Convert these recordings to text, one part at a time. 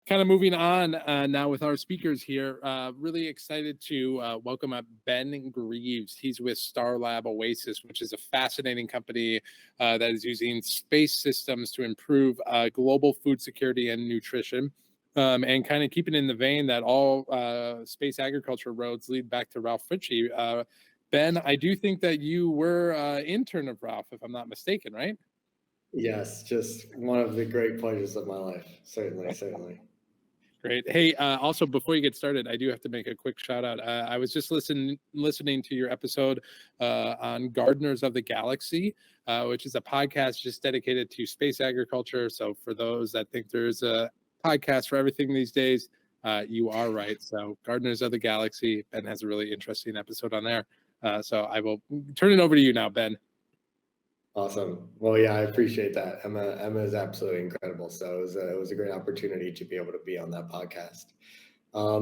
Kind of moving on now with our speakers here. Really excited to welcome up Ben Greaves. He's with StarLab Oasis, which is a fascinating company that is using space systems to improve global food security and nutrition. And kind of keeping in the vein that all space agriculture roads lead back to Ralph Fritchie. Ben, I do think that you were intern of Ralph, if I'm not mistaken, right? Yes, just one of the great pleasures of my life. Certainly, Right. certainly. Great. Hey, also before you get started, I do have to make a quick shout out. I was just listening to your episode on Gardeners of the Galaxy, which is a podcast just dedicated to space agriculture. So for those that think there's a podcast for everything these days, you are right. So Gardeners of the Galaxy, Ben has a really interesting episode on there. So I will turn it over to you now, Ben. Awesome. Well, yeah, I appreciate that. Emma is absolutely incredible. So it was a great opportunity to be able to be on that podcast.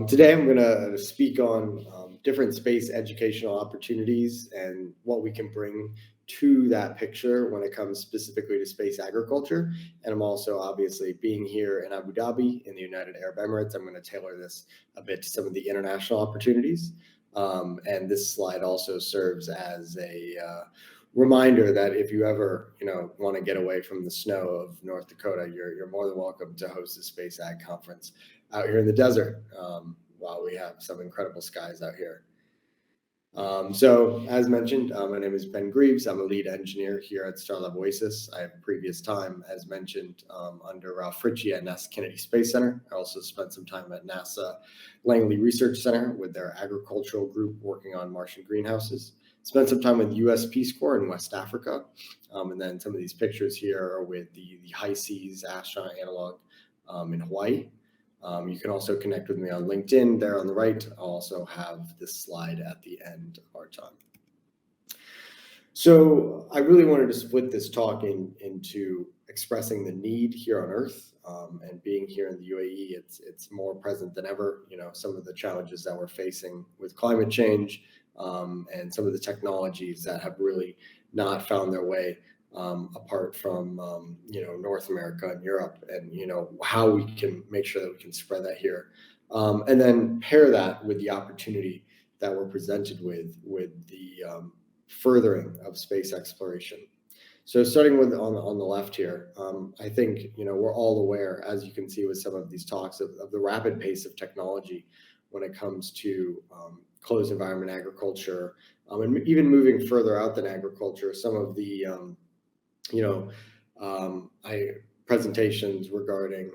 Today, I'm going to speak on different space educational opportunities and what we can bring to that picture when it comes specifically to space agriculture. And I'm also obviously being here in Abu Dhabi in the United Arab Emirates. I'm going to tailor this a bit to some of the international opportunities. And this slide also serves as a reminder that if you ever want to get away from the snow of North Dakota, you're more than welcome to host a Space Ag conference out here in the desert while we have some incredible skies out here. So as mentioned, my name is Ben Greaves. I'm a lead engineer here at StarLab Oasis. I have previous time, as mentioned, under Ralph Fritchie at NASA Kennedy Space Center. I also spent some time at NASA Langley Research Center with their agricultural group working on Martian greenhouses. Spent some time with the U.S. Peace Corps in West Africa. And then some of these pictures here are with the High Seas astronaut analog in Hawaii. You can also connect with me on LinkedIn there on the right. I'll also have this slide at the end of our time. So I really wanted to split this talk into expressing the need here on Earth, and being here in the UAE, it's more present than ever. Some of the challenges that we're facing with climate change, and some of the technologies that have really not found their way apart from North America and Europe, and how we can make sure that we can spread that here, and then pair that with the opportunity that we're presented with the furthering of space exploration. So starting with on the left here, I think we're all aware, as you can see with some of these talks, of the rapid pace of technology when it comes to closed environment agriculture, and even moving further out than agriculture. Some of the presentations regarding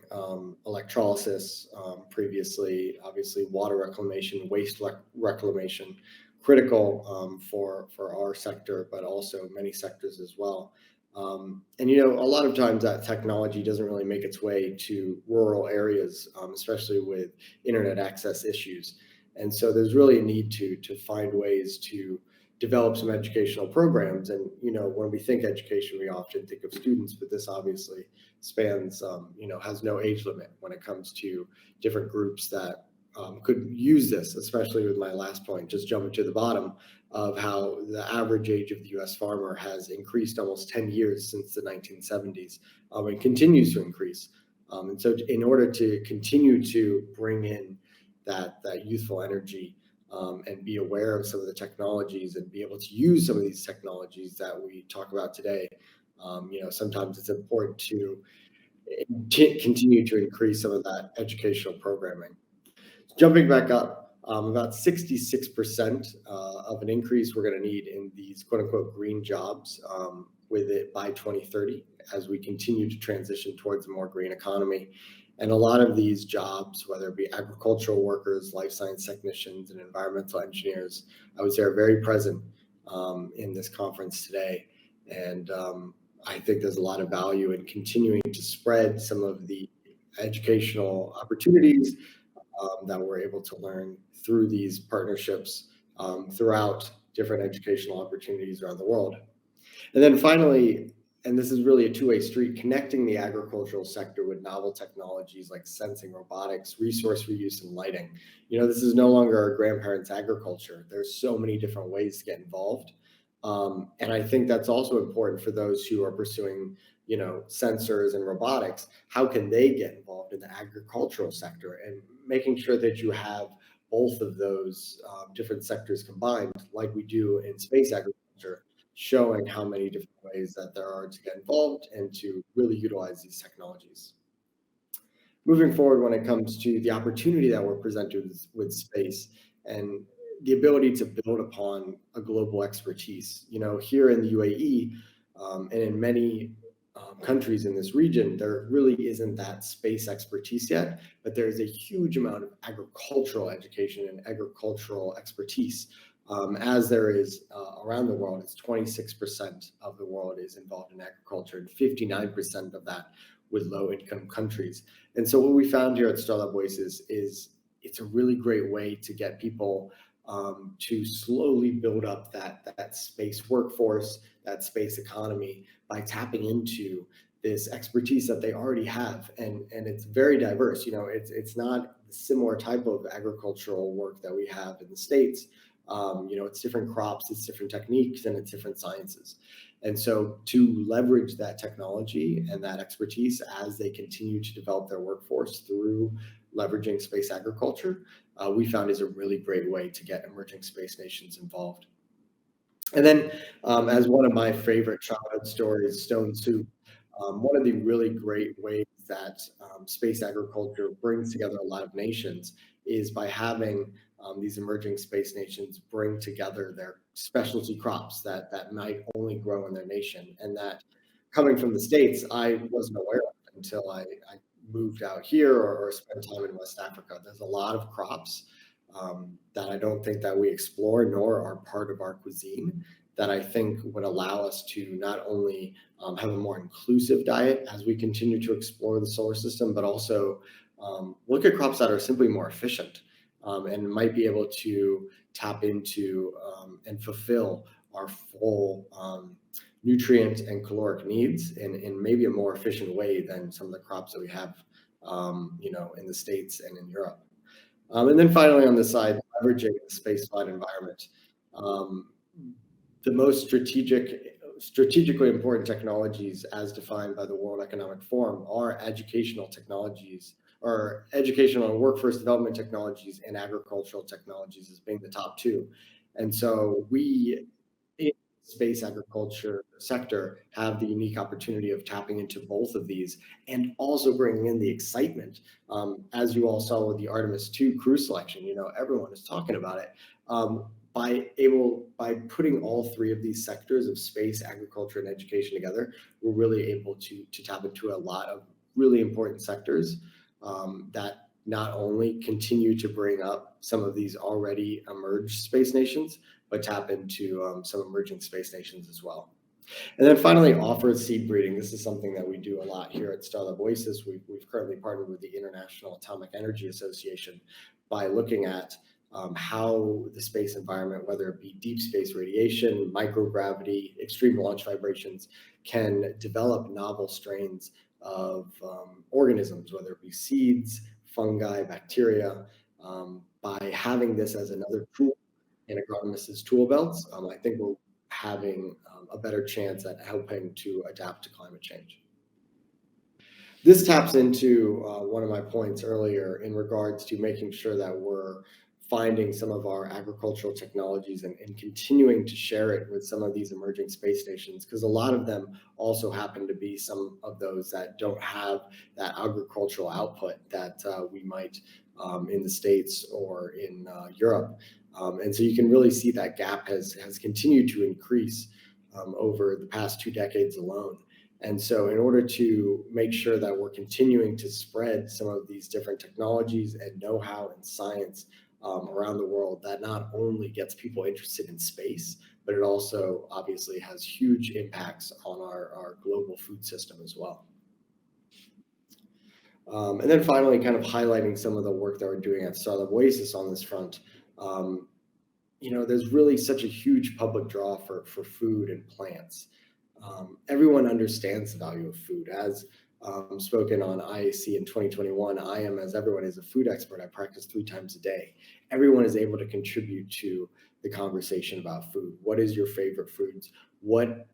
electrolysis previously, obviously water reclamation, waste reclamation, critical for our sector, but also many sectors as well. And a lot of times that technology doesn't really make its way to rural areas, especially with internet access issues. And so there's really a need to find ways to develop some educational programs. And when we think education, we often think of students, but this obviously spans has no age limit when it comes to different groups that could use this, especially with my last point, just jumping to the bottom of how the average age of the U.S. farmer has increased almost 10 years since the 1970s, and continues to increase. And so in order to continue to bring in that youthful energy, and be aware of some of the technologies and be able to use some of these technologies that we talk about today, sometimes it's important to continue to increase some of that educational programming. Jumping back up, about 66% of an increase we're going to need in these quote unquote green jobs with it by 2030, as we continue to transition towards a more green economy. And a lot of these jobs, whether it be agricultural workers, life science technicians, and environmental engineers, I would say are very present in this conference today. And I think there's a lot of value in continuing to spread some of the educational opportunities that we're able to learn through these partnerships throughout different educational opportunities around the world. And then finally, and this is really a two-way street, connecting the agricultural sector with novel technologies like sensing, robotics, resource reuse, and lighting. This is no longer our grandparents' agriculture. There's so many different ways to get involved. And I think that's also important for those who are pursuing, sensors and robotics. How can they get involved in the agricultural sector, and making sure that you have both of those different sectors combined, like we do in space agriculture, showing how many different ways that there are to get involved and to really utilize these technologies. Moving forward, when it comes to the opportunity that we're presented with space and the ability to build upon a global expertise, here in the UAE, and in many countries in this region, there really isn't that space expertise yet, but there's a huge amount of agricultural education and agricultural expertise, as there is around the world. It's 26% of the world is involved in agriculture, and 59% of that with low-income countries. And so what we found here at StarLab Oasis is it's a really great way to get people to slowly build up that space workforce, that space economy, by tapping into this expertise that they already have. And it's very diverse. It's not the similar type of agricultural work that we have in the States. It's different crops, it's different techniques, and it's different sciences. And so to leverage that technology and that expertise as they continue to develop their workforce through leveraging space agriculture, we found is a really great way to get emerging space nations involved. And then, as one of my favorite childhood stories, Stone Soup, one of the really great ways that space agriculture brings together a lot of nations is by having these emerging space nations bring together their specialty crops that might only grow in their nation, and that, coming from the States, I wasn't aware of until I moved out here or spent time in West Africa. There's a lot of crops that I don't think that we explore nor are part of our cuisine, that I think would allow us to not only have a more inclusive diet as we continue to explore the solar system, but also look at crops that are simply more efficient, and might be able to tap into and fulfill our full nutrient and caloric needs in maybe a more efficient way than some of the crops that we have, in the States and in Europe. And then finally, on this side, leveraging the spaceflight environment. The most strategically important technologies, as defined by the World Economic Forum, are educational technologies, or educational and workforce development technologies, and agricultural technologies as being the top two. And so we, in the space agriculture sector, have the unique opportunity of tapping into both of these, and also bringing in the excitement, as you all saw with the Artemis II crew selection. Everyone is talking about it. By putting all three of these sectors of space, agriculture, and education together, we're really able to tap into a lot of really important sectors that not only continue to bring up some of these already emerged space nations, but tap into some emerging space nations as well. And then finally, offered seed breeding. This is something that we do a lot here at StarLab Oasis. We've currently partnered with the International Atomic Energy Association by looking at how the space environment, whether it be deep space radiation, microgravity, extreme launch vibrations, can develop novel strains of organisms, whether it be seeds, fungi, bacteria. By having this as another tool in agronomists' tool belts, I think we're having a better chance at helping to adapt to climate change. This taps into one of my points earlier in regards to making sure that we're finding some of our agricultural technologies and continuing to share it with some of these emerging space stations, because a lot of them also happen to be some of those that don't have that agricultural output that we might in the States or in Europe. And so you can really see that gap has continued to increase over the past 2 decades alone. And so in order to make sure that we're continuing to spread some of these different technologies and know-how and science around the world, that not only gets people interested in space, but it also obviously has huge impacts on our global food system as well. And then finally, kind of highlighting some of the work that we're doing at StarLab Oasis on this front. There's really such a huge public draw for food and plants. Everyone understands the value of food. As spoken on IAC in 2021, I am, as everyone is, a food expert. I practice 3 times a day. Everyone is able to contribute to the conversation about food. What is your favorite foods? What,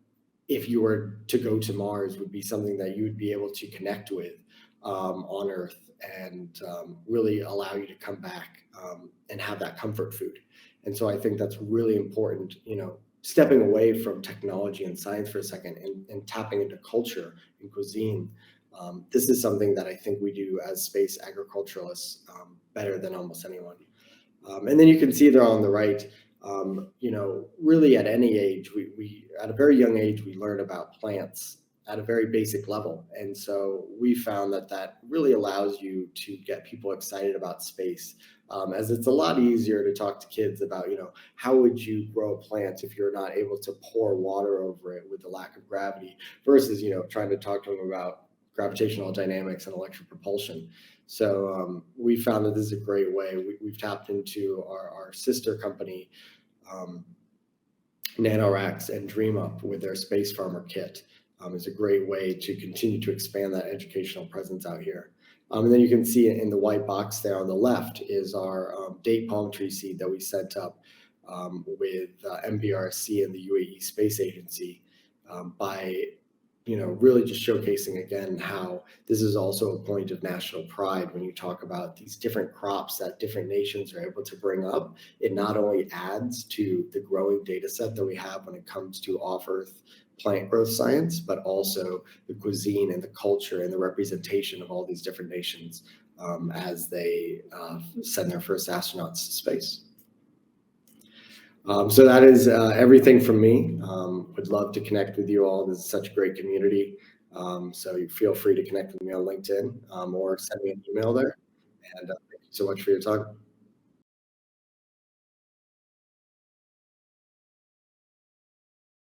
if you were to go to Mars, would be something that you would be able to connect with on Earth, and really allow you to come back and have that comfort food. And so I think that's really important, stepping away from technology and science for a second, and tapping into culture and cuisine. This is something that I think we do as space agriculturalists better than almost anyone. And then you can see there on the right, really at any age, we at a very young age, we learn about plants at a very basic level. And so we found that really allows you to get people excited about space, as it's a lot easier to talk to kids about, how would you grow a plant if you're not able to pour water over it with the lack of gravity, versus, trying to talk to them about gravitational dynamics and electric propulsion. So we found that this is a great way. We've tapped into our sister company, NanoRacks and DreamUp, with their Space Farmer kit. Is a great way to continue to expand that educational presence out here. And then you can see in the white box there on the left is our date palm tree seed that we sent up with MBRC and the UAE Space Agency, by really just showcasing again how this is also a point of national pride when you talk about these different crops that different nations are able to bring up. It not only adds to the growing data set that we have when it comes to off-Earth plant growth science, but also the cuisine and the culture and the representation of all these different nations as they send their first astronauts to space. So that is everything from me. Would love to connect with you all. This is such a great community. So you feel free to connect with me on LinkedIn or send me an email there. And thank you so much for your time.